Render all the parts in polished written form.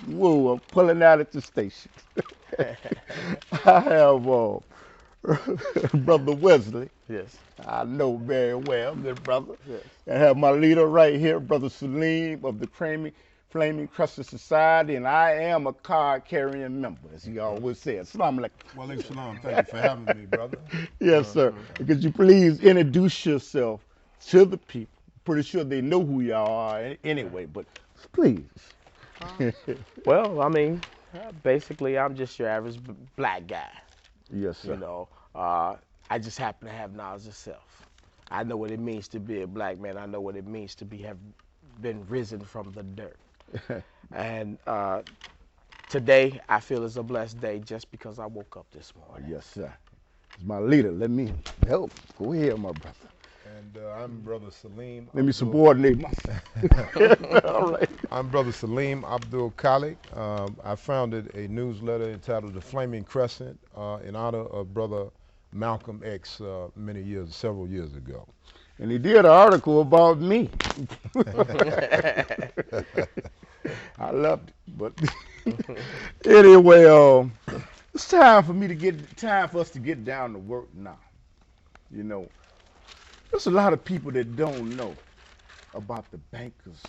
Whoa, I'm pulling out at the station. I have Brother Wesley. Yes. I know very well, good brother. Yes. I have my leader right here, Brother Salim of the Flaming Crescent Society, and I am a card carrying member, as he always says. Salam alaikum. Well, salam. Thank you for having me, brother. Yes, sir. Could you please introduce yourself to the people? Pretty sure they know who you are anyway, but please. Well, I mean, basically, I'm just your average black guy. Yes, You sir. know, I just happen to have knowledge of self. I know what it means to be a black man. I know what it means to have been risen from the dirt. And today, I feel is a blessed day just because I woke up this morning. Yes, sir. It's my leader. Let me help. Go ahead, my brother. And I'm Brother Salim. Let me subordinate myself. All right. I'm Brother Salim Abdul Khalik. I founded a newsletter entitled The Flaming Crescent in honor of Brother Malcolm X several years ago. And he did an article about me. I loved it, but anyway, it's time for us to get down to work now. You know, there's a lot of people that don't know about the bankers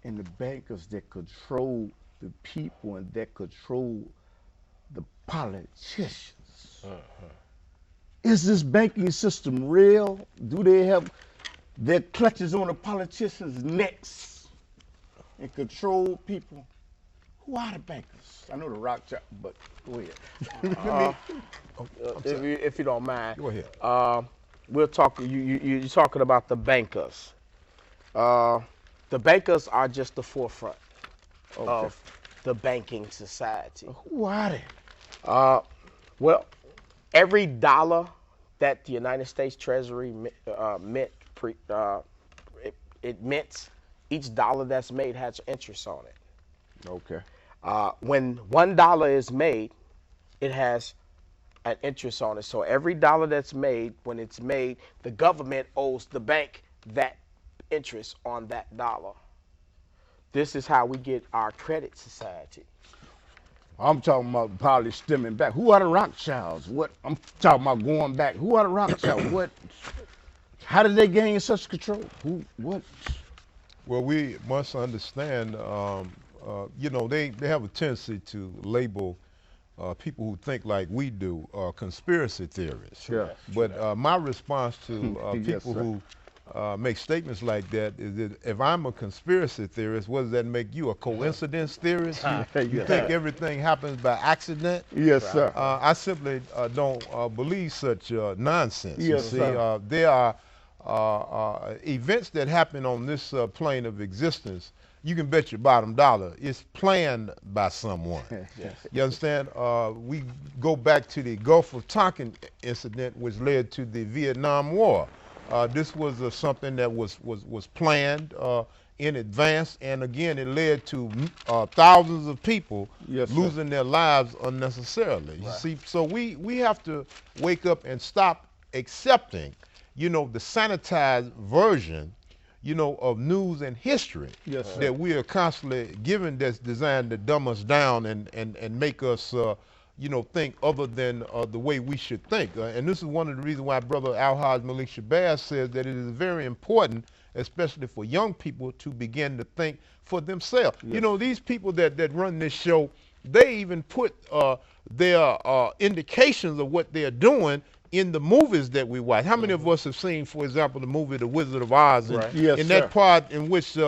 and the bankers that control the people and that control the politicians. Is this banking system real? Do they have their clutches on the politicians' necks and control people? Who are the bankers? I know the rock chop, but go ahead. If you don't mind, Go ahead. we'll talk. You're talking about the bankers. The bankers are just the forefront of the banking society. Who are they? Well, every dollar that the United States Treasury mints, each dollar that's made has interest on it. Okay. When $1 is made, it has an interest on it. So every dollar that's made, when it's made, the government owes the bank that interest on that dollar. This is how we get our credit society. I'm talking about probably stemming back. Who are the Rothschilds? What? I'm talking about going back. Who are the Rothschilds? What? How did they gain such control? Who? What? Well, we must understand, they have a tendency to label people who think like we do conspiracy theorists. Sure. But my response to Yes, people sir. who make statements like that is that if I'm a conspiracy theorist, what does that make you, a coincidence theorist? You think everything happens by accident? Yes, sir. I simply don't believe such nonsense. Yes, you see, sir. there are events that happen on this plane of existence. You can bet your bottom dollar it's planned by someone. Yes. You understand? We go back to the Gulf of Tonkin incident, which led to the Vietnam War. This was something that was planned in advance, and again, it led to thousands of people Yes, sir. losing their lives unnecessarily. You see, so we have to wake up and stop accepting, the sanitized version, of news and history Yes, sir. that we are constantly given that's designed to dumb us down and make us think other than the way we should think. And this is one of the reasons why Brother Al-Haj Malik Shabazz says that it is very important, especially for young people, to begin to think for themselves. Yes. These people that run this show, they even put their indications of what they're doing in the movies that we watch. How many of us have seen, for example, the movie The Wizard of Oz? And, Right. Yes, in sir. that part in which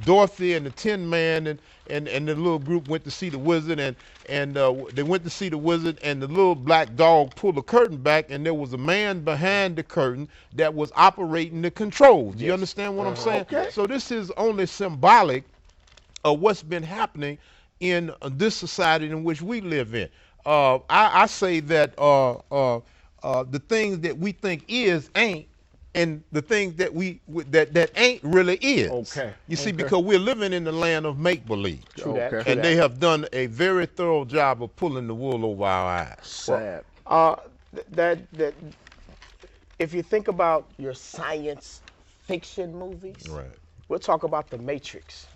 Dorothy and the Tin Man and the little group went to see the wizard, and they went to see the wizard, and the little black dog pulled the curtain back, and there was a man behind the curtain that was operating the controls. Do you understand what I'm saying? Okay. So this is only symbolic of what's been happening in this society in which we live in. I say that the things that we think is ain't, and the things that that ain't really is. Okay. You see, Okay. because we're living in the land of make believe, True that. Okay. True and that. they have done a very thorough job of pulling the wool over our eyes. Sad. That if you think about your science fiction movies, Right. we'll talk about The Matrix.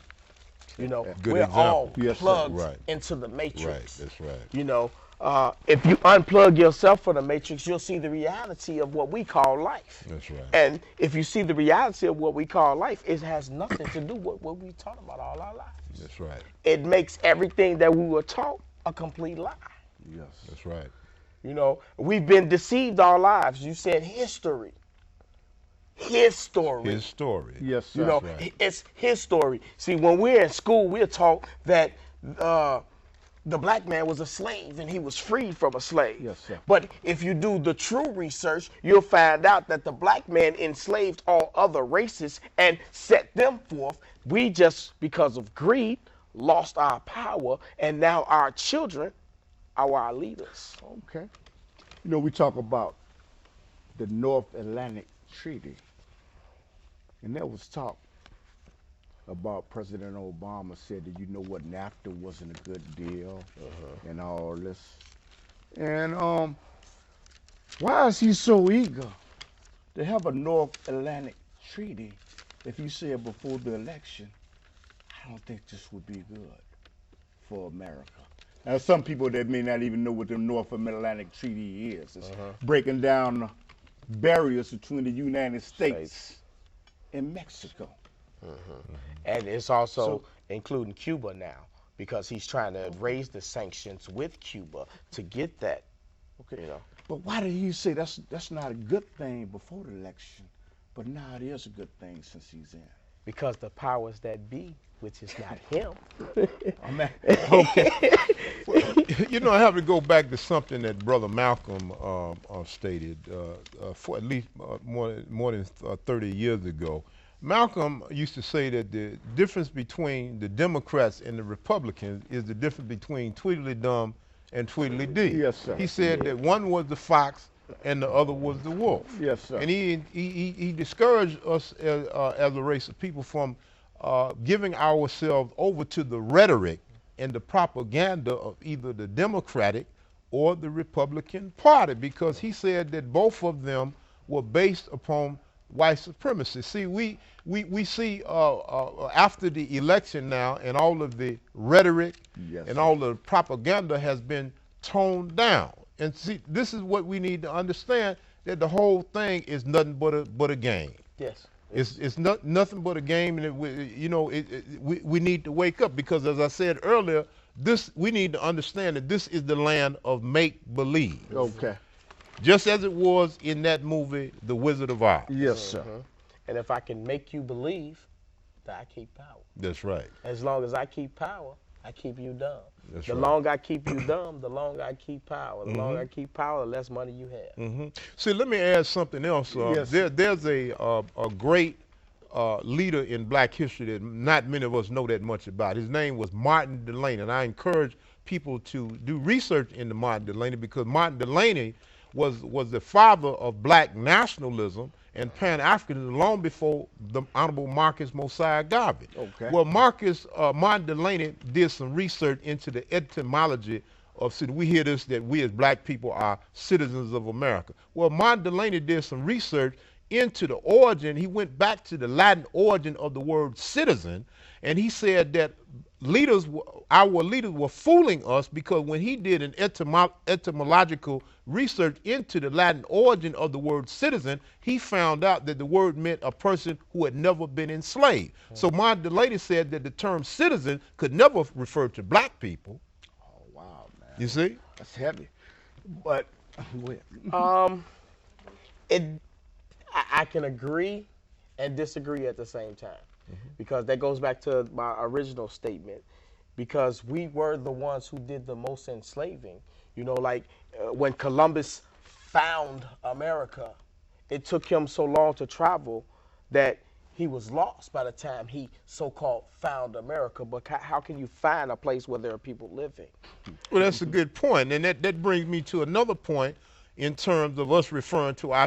You know, Good we're all example. Yes, sir. plugged Right. into the Right. matrix. That's right. You know, if you unplug yourself from the matrix, you'll see the reality of what we call life. That's right. And if you see the reality of what we call life, it has nothing to do with what we taught about all our lives. That's right. It makes everything that we were taught a complete lie. Yes. That's right. You know, we've been deceived our lives. You said history. His story. His story. Yes, sir. You know, right. it's his story. See, when we're in school, we're taught that the black man was a slave and he was freed from a slave. Yes, sir. But if you do the true research, you'll find out that the black man enslaved all other races and set them forth. We just, because of greed, lost our power, and now our children are our leaders. Okay. You know, we talk about the North Atlantic Treaty, and there was talk about President Obama said that, you know what, NAFTA wasn't a good deal and all this. And why is he so eager to have a North Atlantic Treaty if you said before the election, I don't think this would be good for America? Now, some people that may not even know what the North Atlantic Treaty is. It's breaking down the barriers between the United States and Mexico. And it's also including Cuba now, because he's trying to raise the sanctions with Cuba to get that. Okay. You know. But why did he say that's not a good thing before the election, but now it is a good thing since he's in? Because the powers that be, which is not him. Okay. You know, I have to go back to something that Brother Malcolm stated for at least more than 30 years ago. Malcolm used to say that the difference between the Democrats and the Republicans is the difference between Tweedledum and Tweedledee. Yes, sir. He said that one was the fox and the other was the wolf. Yes, sir. And he discouraged us as a race of people from giving ourselves over to the rhetoric and the propaganda of either the Democratic or the Republican Party, because he said that both of them were based upon white supremacy. See, we see after the election now, and all of the rhetoric Yes, and sir. all the propaganda has been toned down. And see, this is what we need to understand, that the whole thing is nothing but a game. Yes. It's nothing but a game, and we need to wake up, because, as I said earlier, we need to understand that this is the land of make believe. Okay. Just as it was in that movie, The Wizard of Oz. Yes, sir. And if I can make you believe that I keep power. That's right. As long as I keep power, I keep you dumb. That's the right. longer I keep you dumb, the longer I keep power. The longer I keep power, the less money you have. See, let me add something else. Yes. There's a great leader in black history that not many of us know that much about. His name was Martin Delany, and I encourage people to do research into Martin Delany, because Martin Delany was the father of black nationalism and Pan-Africanism long before the Honorable Marcus Mosiah Garvey. Okay. Well, Martin Delany did some research into the etymology of citizenship. We hear this, that we as black people are citizens of America. Well, Martin Delany did some research into the origin. He went back to the Latin origin of the word citizen, and he said that our leaders were fooling us, because when he did an etymological research into the Latin origin of the word citizen, he found out that the word meant a person who had never been enslaved. So Martin Delany said that the term citizen could never refer to black people. Oh, wow, man. You see? That's heavy. But, go ahead. I can agree and disagree at the same time, because that goes back to my original statement, because we were the ones who did the most enslaving. You know, like when Columbus found America, it took him so long to travel that he was lost by the time he so-called found America. But how can you find a place where there are people living? Well, that's a good point, and that brings me to another point in terms of us referring to